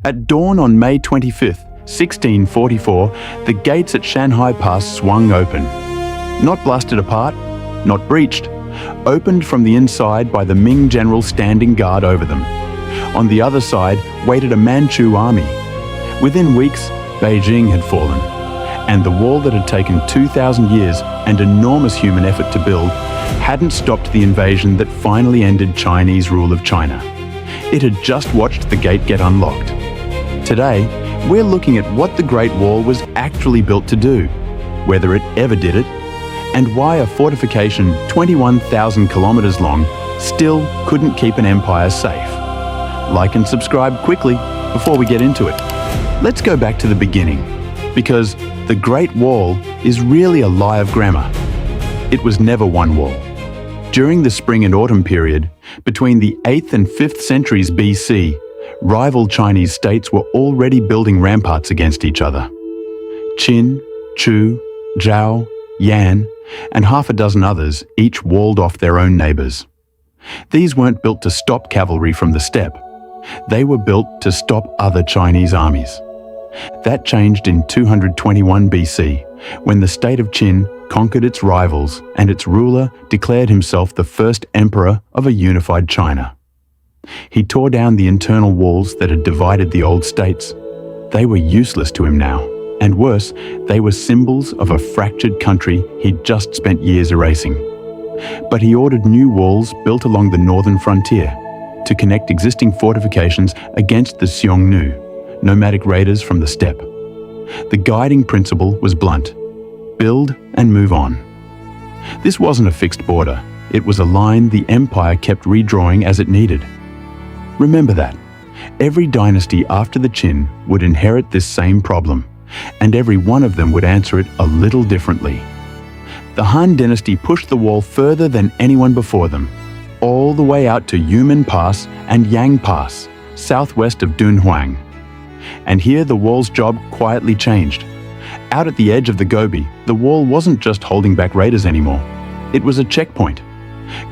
At dawn on May 25th, 1644, the gates at Shanhai Pass swung open. Not blasted apart, not breached, opened from the inside by the Ming general standing guard over them. On the other side waited a Manchu army. Within weeks, Beijing had fallen, and the wall that had taken 2,000 years and enormous human effort to build hadn't stopped the invasion that finally ended Chinese rule of China. It had just watched the gate get unlocked. Today, we're looking at what the Great Wall was actually built to do, whether it ever did it, and why a fortification 21,000 kilometers long still couldn't keep an empire safe. Like and subscribe quickly before we get into it. Let's go back to the beginning, because the Great Wall is really a lie of grammar. It was never one wall. During the Spring and Autumn period, between the 8th and 5th centuries BC, rival Chinese states were already building ramparts against each other. Qin, Chu, Zhao, Yan, and half a dozen others each walled off their own neighbors. These weren't built to stop cavalry from the steppe. They were built to stop other Chinese armies. That changed in 221 BC, when the state of Qin conquered its rivals and its ruler declared himself the first emperor of a unified China. He tore down the internal walls that had divided the old states. They were useless to him now, and worse, they were symbols of a fractured country he'd just spent years erasing. But he ordered new walls built along the northern frontier to connect existing fortifications against the Xiongnu, nomadic raiders from the steppe. The guiding principle was blunt: build and move on. This wasn't a fixed border. It was a line the empire kept redrawing as it needed. Remember that. Every dynasty after the Qin would inherit this same problem, and every one of them would answer it a little differently. The Han dynasty pushed the wall further than anyone before them, all the way out to Yumen Pass and Yang Pass, southwest of Dunhuang. And here the wall's job quietly changed. Out at the edge of the Gobi, the wall wasn't just holding back raiders anymore. It was a checkpoint.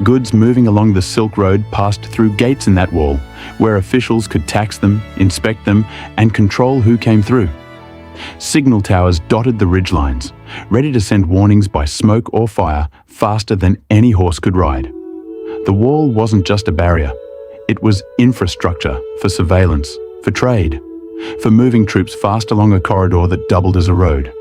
Goods moving along the Silk Road passed through gates in that wall, where officials could tax them, inspect them, and control who came through. Signal towers dotted the ridgelines, ready to send warnings by smoke or fire faster than any horse could ride. The wall wasn't just a barrier. It was infrastructure for surveillance, for trade, for moving troops fast along a corridor that doubled as a road.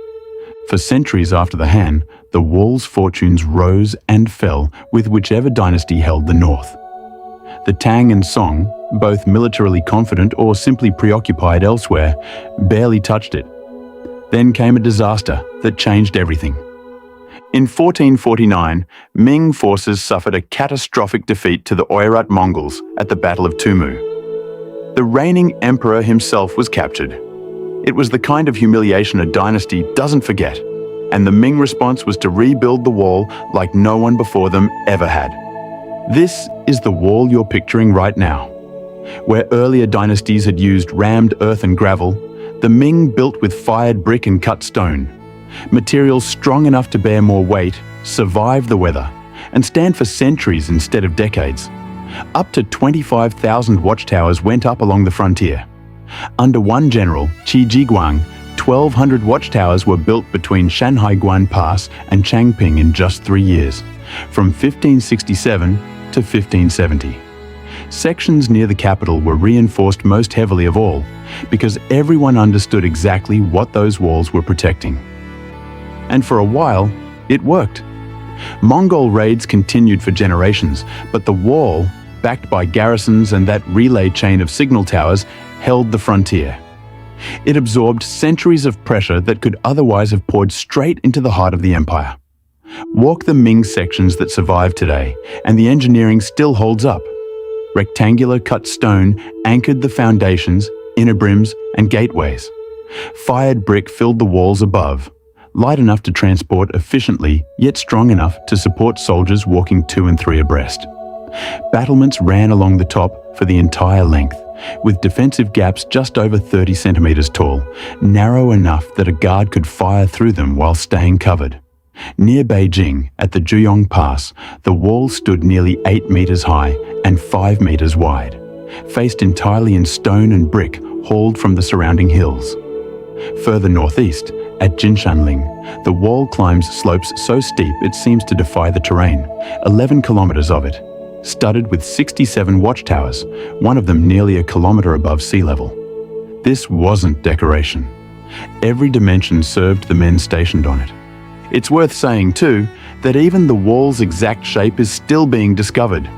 For centuries after the Han, the wall's fortunes rose and fell with whichever dynasty held the north. The Tang and Song, both militarily confident or simply preoccupied elsewhere, barely touched it. Then came a disaster that changed everything. In 1449, Ming forces suffered a catastrophic defeat to the Oirat Mongols at the Battle of Tumu. The reigning emperor himself was captured. It was the kind of humiliation a dynasty doesn't forget, and the Ming response was to rebuild the wall like no one before them ever had. This is the wall you're picturing right now. Where earlier dynasties had used rammed earth and gravel, the Ming built with fired brick and cut stone. Materials strong enough to bear more weight, survive the weather, and stand for centuries instead of decades. Up to 25,000 watchtowers went up along the frontier. Under one general, Qi Jiguang, 1,200 watchtowers were built between Shanhai Guan Pass and Changping in just 3 years, from 1567 to 1570. Sections near the capital were reinforced most heavily of all, because everyone understood exactly what those walls were protecting. And for a while, it worked. Mongol raids continued for generations, but the wall, backed by garrisons and that relay chain of signal towers, held the frontier. It absorbed centuries of pressure that could otherwise have poured straight into the heart of the empire. Walk the Ming sections that survive today, and the engineering still holds up. Rectangular cut stone anchored the foundations, inner brims, and gateways. Fired brick filled the walls above, light enough to transport efficiently, yet strong enough to support soldiers walking 2 and 3 abreast. Battlements ran along the top for the entire length, with defensive gaps just over 30 centimeters tall, narrow enough that a guard could fire through them while staying covered. Near Beijing, at the Juyong Pass, the wall stood nearly 8 meters high and 5 meters wide. Faced entirely in stone and brick, hauled from the surrounding hills. Further northeast, at Jinshanling, the wall climbs slopes so steep it seems to defy the terrain, 11 kilometers of it, studded with 67 watchtowers, one of them nearly a kilometer above sea level. This wasn't decoration. Every dimension served the men stationed on it. It's worth saying, too, that even the wall's exact shape is still being discovered.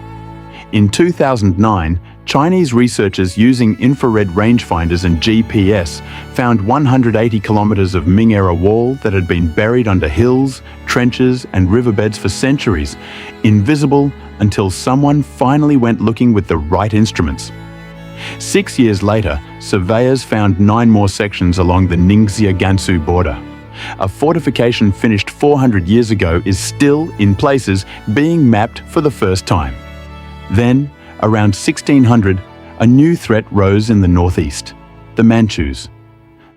In 2009, Chinese researchers using infrared rangefinders and GPS found 180 kilometers of Ming-era wall that had been buried under hills, trenches, and riverbeds for centuries, invisible until someone finally went looking with the right instruments. 6 years later, surveyors found 9 more sections along the Ningxia-Gansu border. A fortification finished 400 years ago is still, in places, being mapped for the first time. Then, around 1600, a new threat rose in the northeast, the Manchus.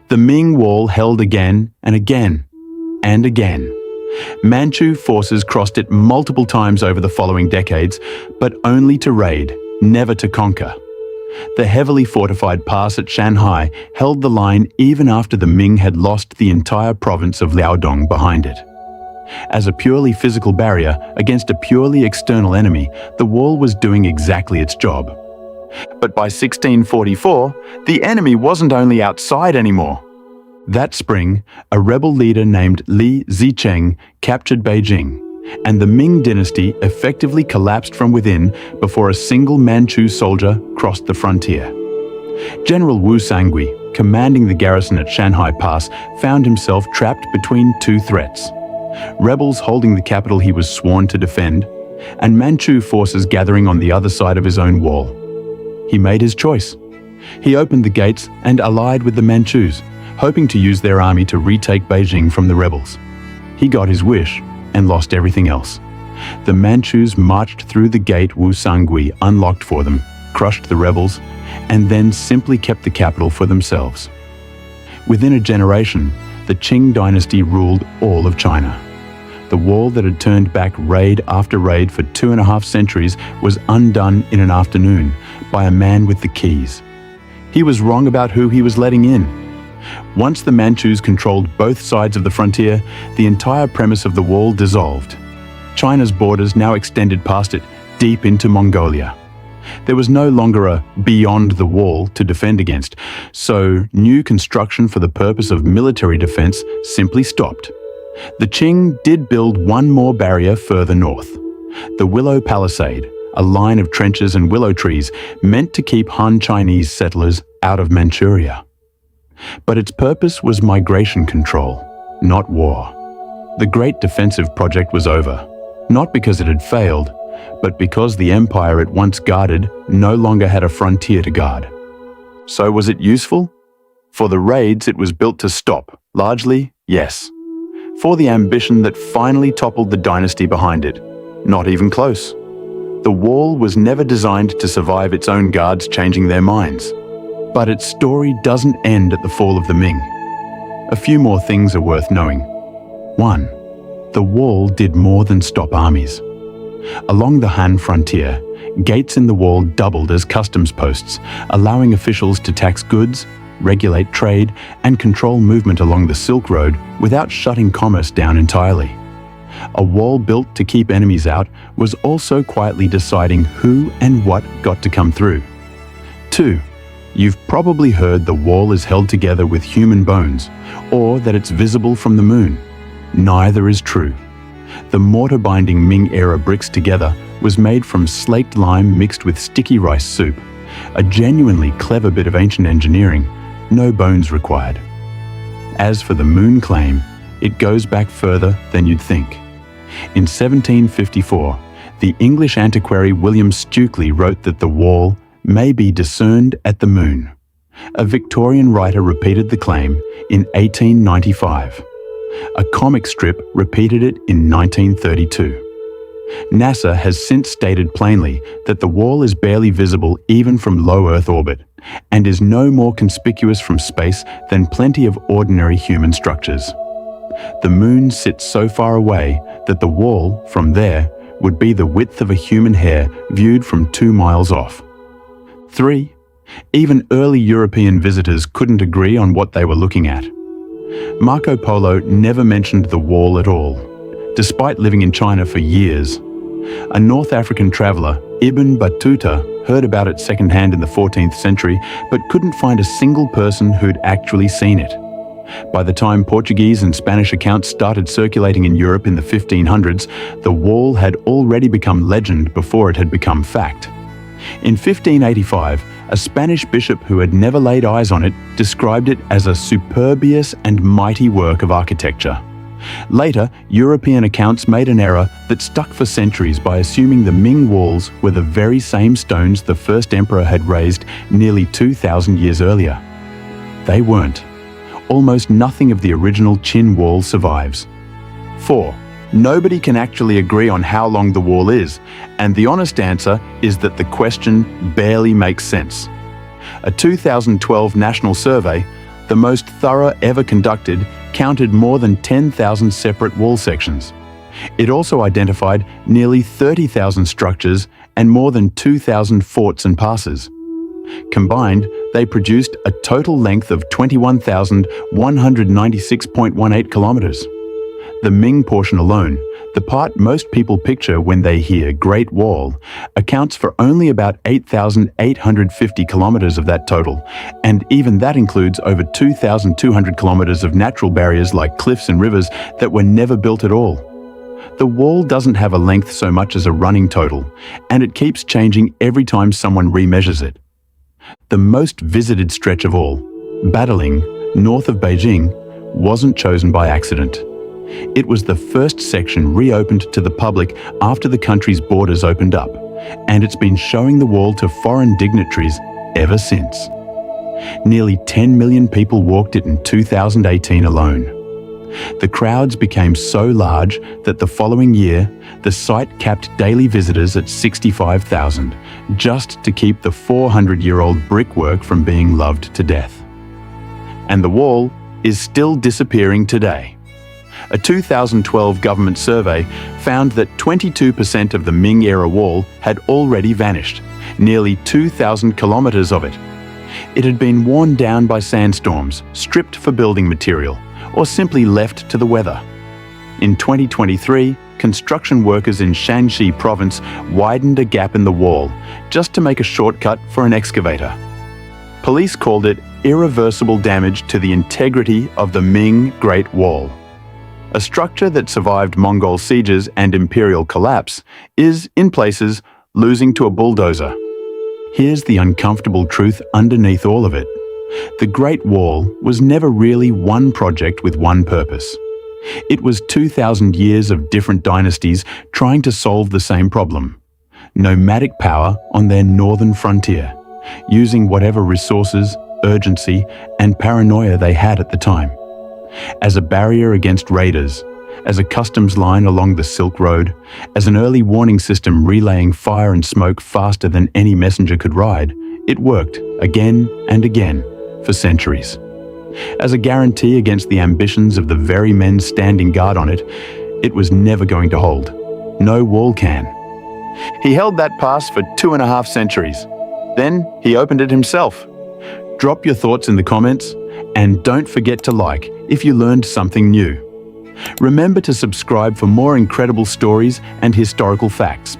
The Ming Wall held again and again and again. Manchu forces crossed it multiple times over the following decades, but only to raid, never to conquer. The heavily fortified pass at Shanhai held the line even after the Ming had lost the entire province of Liaodong behind it. As a purely physical barrier against a purely external enemy, the wall was doing exactly its job. But by 1644, the enemy wasn't only outside anymore. That spring, a rebel leader named Li Zicheng captured Beijing, and the Ming dynasty effectively collapsed from within before a single Manchu soldier crossed the frontier. General Wu Sangui, commanding the garrison at Shanhai Pass, found himself trapped between two threats: rebels holding the capital he was sworn to defend, and Manchu forces gathering on the other side of his own wall. He made his choice. He opened the gates and allied with the Manchus, hoping to use their army to retake Beijing from the rebels. He got his wish and lost everything else. The Manchus marched through the gate Wu Sangui unlocked for them, crushed the rebels, and then simply kept the capital for themselves. Within a generation, the Qing dynasty ruled all of China. The wall that had turned back raid after raid for 2.5 centuries was undone in an afternoon by a man with the keys. He was wrong about who he was letting in. Once the Manchus controlled both sides of the frontier, the entire premise of the wall dissolved. China's borders now extended past it, deep into Mongolia. There was no longer a beyond the wall to defend against, so new construction for the purpose of military defense simply stopped. The Qing did build one more barrier further north, the Willow Palisade, a line of trenches and willow trees meant to keep Han Chinese settlers out of Manchuria. But its purpose was migration control, not war. The Great Defensive Project was over, not because it had failed, but because the empire it once guarded no longer had a frontier to guard. So was it useful? For the raids it was built to stop, largely, yes. For the ambition that finally toppled the dynasty behind it, not even close. The wall was never designed to survive its own guards changing their minds. But its story doesn't end at the fall of the Ming. A few more things are worth knowing. 1. The wall did more than stop armies. Along the Han frontier, gates in the wall doubled as customs posts, allowing officials to tax goods, regulate trade, and control movement along the Silk Road without shutting commerce down entirely. A wall built to keep enemies out was also quietly deciding who and what got to come through. 2. You've probably heard the wall is held together with human bones, or that it's visible from the moon. Neither is true. The mortar-binding Ming-era bricks together was made from slaked lime mixed with sticky rice soup, a genuinely clever bit of ancient engineering, no bones required. As for the moon claim, it goes back further than you'd think. In 1754, the English antiquary William Stukeley wrote that the wall may be discerned at the moon. A Victorian writer repeated the claim in 1895. A comic strip repeated it in 1932. NASA has since stated plainly that the wall is barely visible even from low Earth orbit, and is no more conspicuous from space than plenty of ordinary human structures. The moon sits so far away that the wall, from there, would be the width of a human hair viewed from 2 miles off. 3. Even early European visitors couldn't agree on what they were looking at. Marco Polo never mentioned the wall at all, despite living in China for years. A North African traveller, Ibn Battuta, heard about it secondhand in the 14th century, but couldn't find a single person who'd actually seen it. By the time Portuguese and Spanish accounts started circulating in Europe in the 1500s, the wall had already become legend before it had become fact. In 1585, a Spanish bishop who had never laid eyes on it described it as a superbious and mighty work of architecture. Later, European accounts made an error that stuck for centuries by assuming the Ming walls were the very same stones the first emperor had raised nearly 2,000 years earlier. They weren't. Almost nothing of the original Qin wall survives. 4. Nobody can actually agree on how long the wall is, and the honest answer is that the question barely makes sense. A 2012 national survey, the most thorough ever conducted, counted more than 10,000 separate wall sections. It also identified nearly 30,000 structures and more than 2,000 forts and passes. Combined, they produced a total length of 21,196.18 kilometers. The Ming portion alone, the part most people picture when they hear Great Wall, accounts for only about 8,850 kilometers of that total, and even that includes over 2,200 kilometers of natural barriers like cliffs and rivers that were never built at all. The wall doesn't have a length so much as a running total, and it keeps changing every time someone remeasures it. The most visited stretch of all, Badaling, north of Beijing, wasn't chosen by accident. It was the first section reopened to the public after the country's borders opened up, and it's been showing the wall to foreign dignitaries ever since. Nearly 10 million people walked it in 2018 alone. The crowds became so large that the following year, the site capped daily visitors at 65,000, just to keep the 400-year-old brickwork from being loved to death. And the wall is still disappearing today. A 2012 government survey found that 22% of the Ming-era wall had already vanished, nearly 2,000 kilometers of it. It had been worn down by sandstorms, stripped for building material, or simply left to the weather. In 2023, construction workers in Shanxi province widened a gap in the wall just to make a shortcut for an excavator. Police called it irreversible damage to the integrity of the Ming Great Wall. A structure that survived Mongol sieges and imperial collapse is, in places, losing to a bulldozer. Here's the uncomfortable truth underneath all of it. The Great Wall was never really one project with one purpose. It was 2,000 years of different dynasties trying to solve the same problem. Nomadic power on their northern frontier, using whatever resources, urgency, and paranoia they had at the time. As a barrier against raiders, as a customs line along the Silk Road, as an early warning system relaying fire and smoke faster than any messenger could ride, it worked again and again for centuries. As a guarantee against the ambitions of the very men standing guard on it, it was never going to hold. No wall can. He held that pass for 2.5 centuries. Then he opened it himself. Drop your thoughts in the comments, and don't forget to like if you learned something new. Remember to subscribe for more incredible stories and historical facts.